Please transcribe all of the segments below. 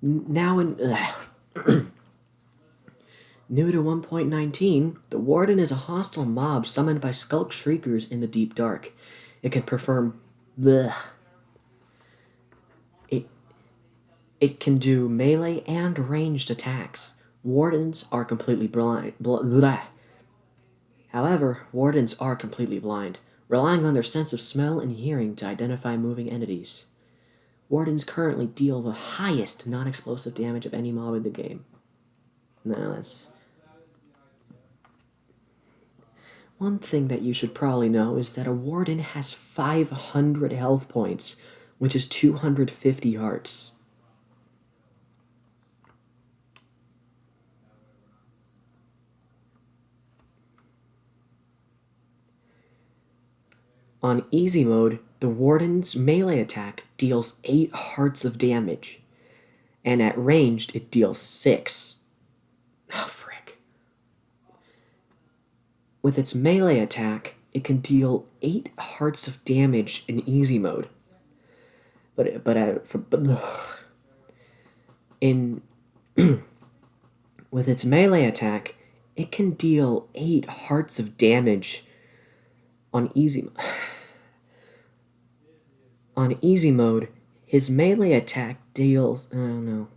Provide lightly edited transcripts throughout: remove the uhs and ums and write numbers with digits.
Now in new to 1.19, the Warden is a hostile mob summoned by skulk shriekers in the deep dark. It can perform bleh. It it can do melee and ranged attacks. Wardens are completely blind. However, wardens are completely blind, relying on their sense of smell and hearing to identify moving entities. Wardens currently deal the highest non-explosive damage of any mob in the game. Now that's... One thing that you should probably know is that a Warden has 500 health points, which is 250 hearts. On easy mode, the Warden's melee attack deals 8 hearts of damage, and at ranged it deals 6. Oh, frick. With its melee attack, it can deal 8 hearts of damage in easy mode. In with its melee attack, it can deal 8 hearts of damage on easy. On easy mode, his melee attack deals. I don't know.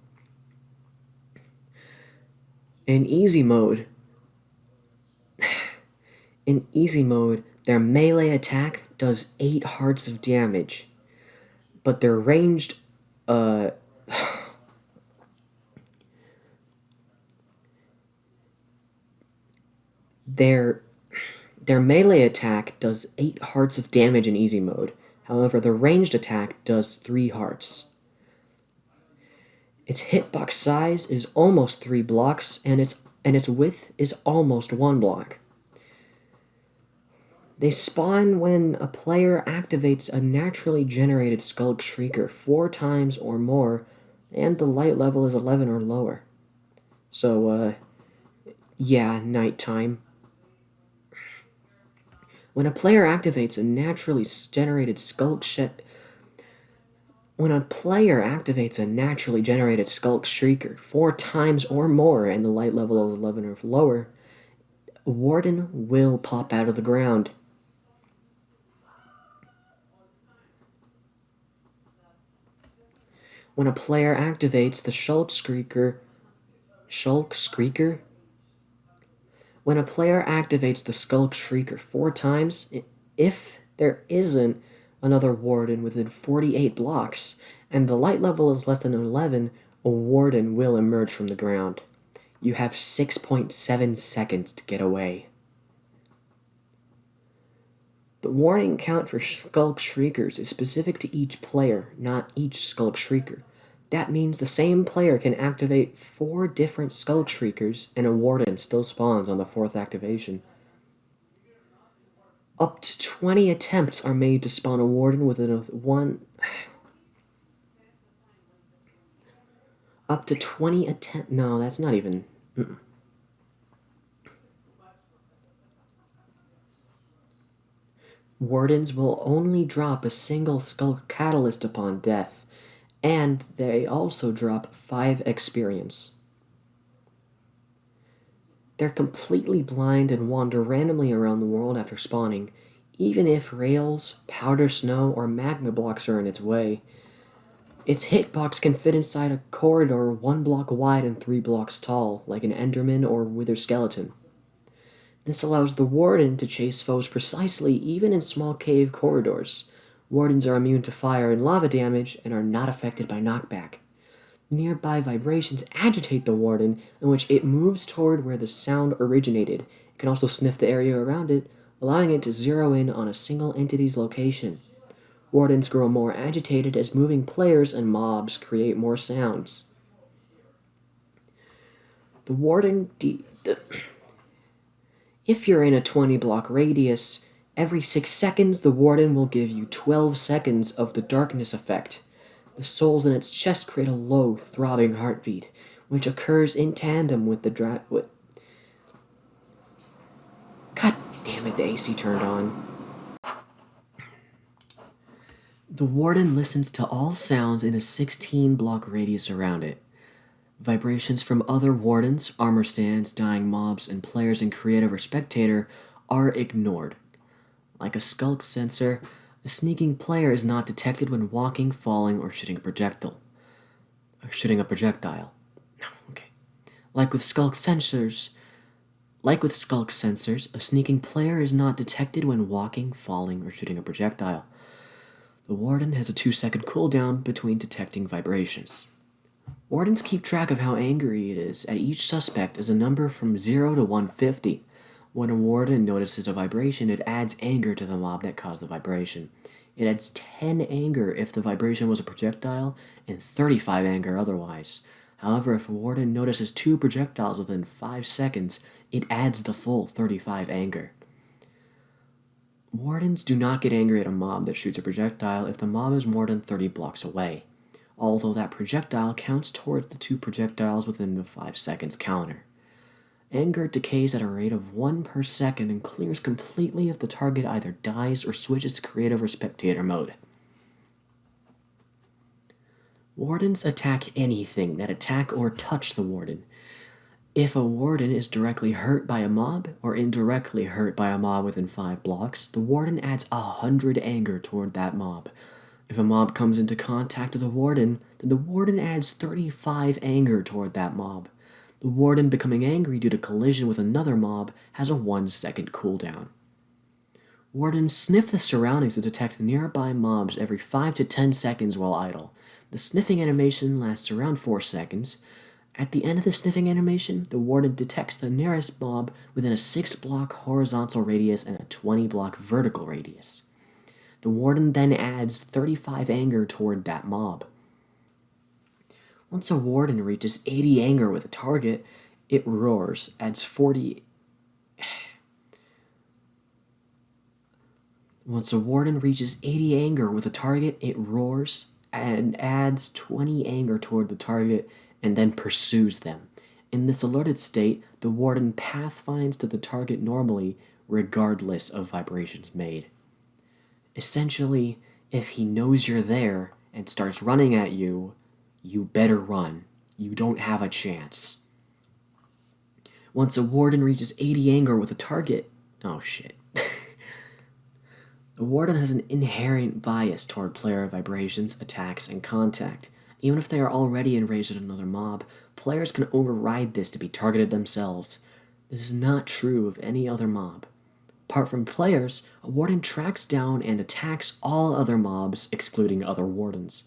In easy mode, their melee attack does 8 hearts of damage, but their ranged, their melee attack does 8 hearts of damage in easy mode. However, the ranged attack does 3 hearts. Its hitbox size is almost 3 blocks, and its width is almost 1 block. They spawn when a player activates a naturally generated Skulk Shrieker 4 times or more, and the light level is 11 or lower. So, yeah, nighttime. When a player activates a naturally generated Skulk Shrieker 4 times or more and the light level is 11 or lower, a Warden will pop out of the ground. When a player activates the Shulk Shrieker... When a player activates the Skulk Shrieker 4 times, if there isn't another Warden within 48 blocks, and the light level is less than 11, a Warden will emerge from the ground. You have 6.7 seconds to get away. The warning count for Skulk Shriekers is specific to each player, not each Skulk Shrieker. That means the same player can activate 4 different Skulk Shriekers, and a Warden still spawns on the 4th activation. Up to 20 attempts are made to spawn a Warden within Up to 20 attempts... No, that's not even... Wardens will only drop a single Skulk Catalyst upon death, and they also drop 5 experience. They're completely blind and wander randomly around the world after spawning, even if rails, powder snow, or magma blocks are in its way. Its hitbox can fit inside a corridor 1 block wide and 3 blocks tall, like an Enderman or Wither Skeleton. This allows the Warden to chase foes precisely even in small cave corridors. Wardens are immune to fire and lava damage and are not affected by knockback. Nearby vibrations agitate the Warden, in which it moves toward where the sound originated. It can also sniff the area around it, allowing it to zero in on a single entity's location. Wardens grow more agitated as moving players and mobs create more sounds. The Warden... If you're in a 20-block radius, every 6 seconds the Warden will give you 12 seconds of the darkness effect. The souls in its chest create a low, throbbing heartbeat, which occurs in tandem with the God damn it, the AC turned on. The Warden listens to all sounds in a 16-block radius around it. Vibrations from other wardens, armor stands, dying mobs, and players in creative or spectator are ignored. Like a skulk sensor, a sneaking player is not detected when walking, falling, or shooting a projectile. Okay. Like with skulk sensors, a sneaking player is not detected when walking, falling, or shooting a projectile. The Warden has a 2-second cooldown between detecting vibrations. Wardens keep track of how angry it is at each suspect as a number from 0 to 150. When a Warden notices a vibration, it adds anger to the mob that caused the vibration. It adds 10 anger if the vibration was a projectile, and 35 anger otherwise. However, if a Warden notices 2 projectiles within 5 seconds, it adds the full 35 anger. Wardens do not get angry at a mob that shoots a projectile if the mob is more than 30 blocks away, although that projectile counts towards the 2 projectiles within the 5 seconds counter. Anger decays at a rate of 1 per second and clears completely if the target either dies or switches to creative or spectator mode. Wardens attack anything that attack or touch the Warden. If a Warden is directly hurt by a mob or indirectly hurt by a mob within 5 blocks, the Warden adds 100 anger toward that mob. If a mob comes into contact with a Warden, then the Warden adds 35 anger toward that mob. The Warden becoming angry due to collision with another mob has a 1-second cooldown. Wardens sniff the surroundings to detect nearby mobs every 5 to 10 seconds while idle. The sniffing animation lasts around 4 seconds. At the end of the sniffing animation, the Warden detects the nearest mob within a 6-block horizontal radius and a 20-block vertical radius. The Warden then adds 35 anger toward that mob. Once a Warden reaches 80 anger with a target, it roars, adds 40... Once a Warden reaches 80 anger with a target, it roars and adds 20 anger toward the target and then pursues them. In this alerted state, the Warden pathfinds to the target normally, regardless of vibrations made. Essentially, if he knows you're there and starts running at you, you better run. You don't have a chance. Once a Warden reaches 80 anger with a target... Oh shit. The Warden has an inherent bias toward player vibrations, attacks, and contact. Even if they are already enraged at another mob, players can override this to be targeted themselves. This is not true of any other mob. Apart from players, a Warden tracks down and attacks all other mobs, excluding other Wardens.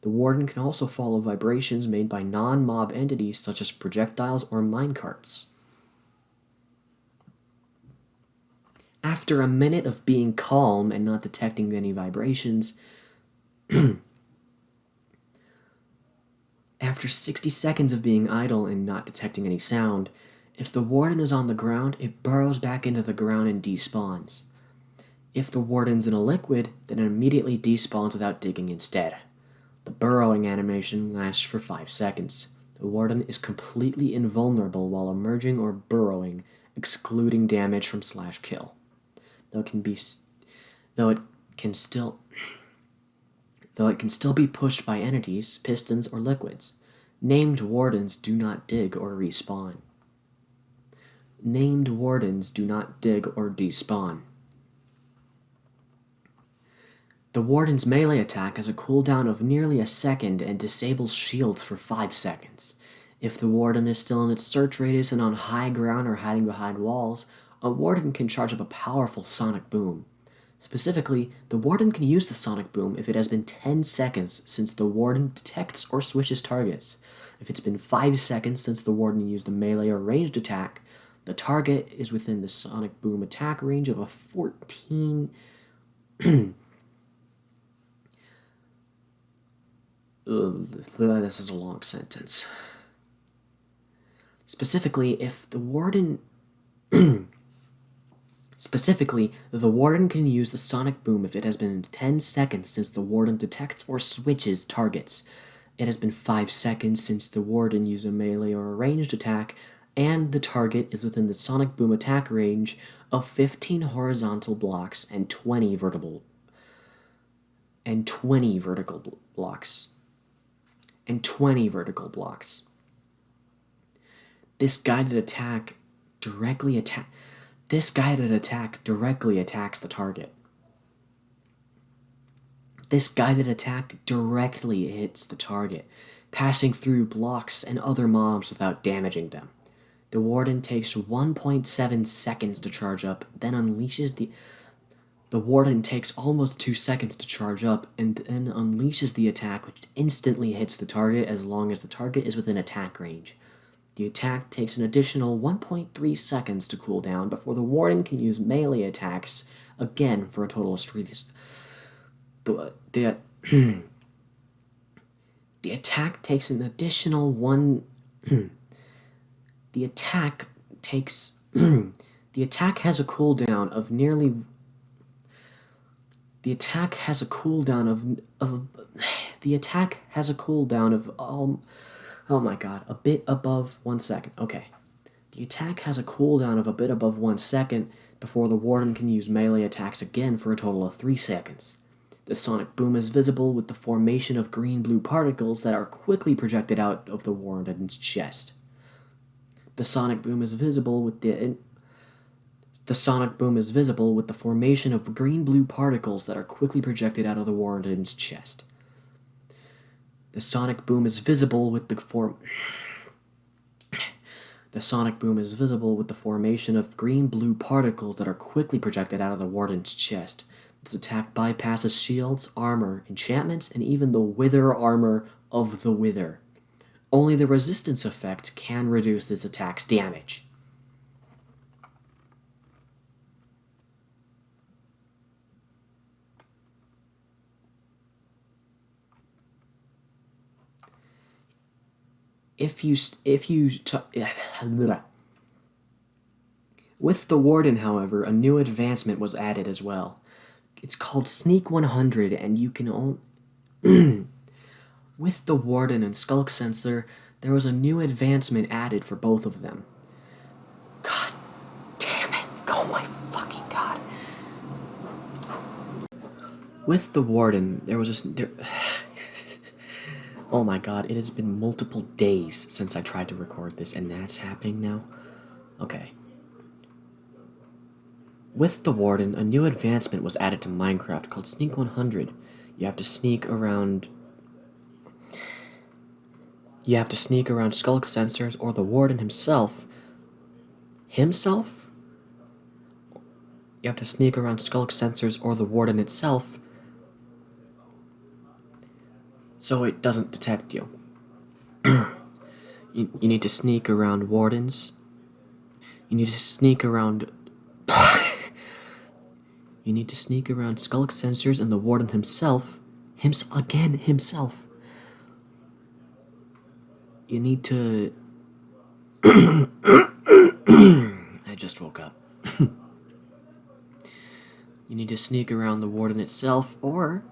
The Warden can also follow vibrations made by non-mob entities such as projectiles or minecarts. After a minute of being calm and not detecting any vibrations, after 60 seconds of being idle and not detecting any sound, if the Warden is on the ground, it burrows back into the ground and despawns. If the Warden's in a liquid, then it immediately despawns without digging instead. The burrowing animation lasts for 5 seconds. The Warden is completely invulnerable while emerging or burrowing, excluding damage from /kill. Though it can still be pushed by entities, pistons, or liquids. Named Wardens do not dig or respawn. Named Wardens do not dig or despawn. The Warden's melee attack has a cooldown of nearly a second and disables shields for 5 seconds. If the Warden is still in its search radius and on high ground or hiding behind walls, a Warden can charge up a powerful sonic boom. Specifically, the Warden can use the sonic boom if it has been 10 seconds since the Warden detects or switches targets. If it's been 5 seconds since the Warden used a melee or ranged attack, the target is within the sonic boom attack range of a 14... This is a long sentence. Specifically, the Warden can use the sonic boom if it has been 10 seconds since the Warden detects or switches targets. It has been 5 seconds since the Warden used a melee or a ranged attack, and the target is within the sonic boom attack range of 15 horizontal blocks and 20 vertical blocks. This guided attack directly attacks the target. This guided attack directly hits the target, passing through blocks and other mobs without damaging them. The Warden takes 1.7 seconds to charge up, then unleashes the Warden takes almost 2 seconds to charge up, and then unleashes the attack, which instantly hits the target as long as the target is within attack range. The attack takes an additional 1.3 seconds to cool down before the Warden can use melee attacks again for a total of 3. The attack takes an additional one. The attack has a cooldown of nearly. The attack has a cooldown of oh my god, a bit above 1 second. Okay. The attack has a cooldown of a bit above 1 second before the Warden can use melee attacks again for a total of 3 seconds. The sonic boom is visible with the formation of green-blue particles that are quickly projected out of the Warden's chest. The sonic boom is visible with the formation of green-blue particles that are quickly projected out of the Warden's chest. The sonic boom is visible with the formation of green-blue particles that are quickly projected out of the Warden's chest. This attack bypasses shields, armor, enchantments, and even the wither armor of the Wither. Only the resistance effect can reduce this attack's damage. With the Warden, however, a new advancement was added as well. It's called Sneak 100, and you can only... With the Warden and Skulk Sensor, there was a new advancement added for both of them. God damn it. Oh my fucking god. With the Warden, there was a... Oh my god, it has been multiple days since I tried to record this, and that's happening now? Okay. With the Warden, a new advancement was added to Minecraft called Sneak 100. You have to sneak around Skulk Sensors or the Warden himself. Himself? You have to sneak around Skulk Sensors or the Warden itself so it doesn't detect you. You need to sneak around Wardens. You need to sneak around... You need to sneak around Skulk Sensors and the Warden himself. Himself. You need to... I just woke up. You need to sneak around the Warden itself or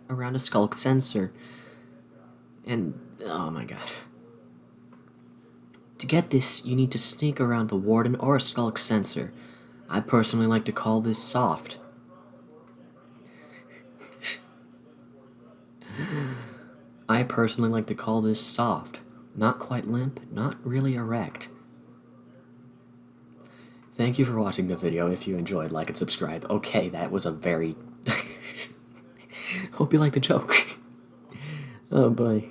around a Skulk Sensor. And, oh my god. To get this, you need to sneak around the Warden or a Skulk Sensor. I personally like to call this soft. Not quite limp, not really erect. Thank you for watching the video. If you enjoyed, like and subscribe. Okay, that was a very... Hope you liked the joke. Oh boy.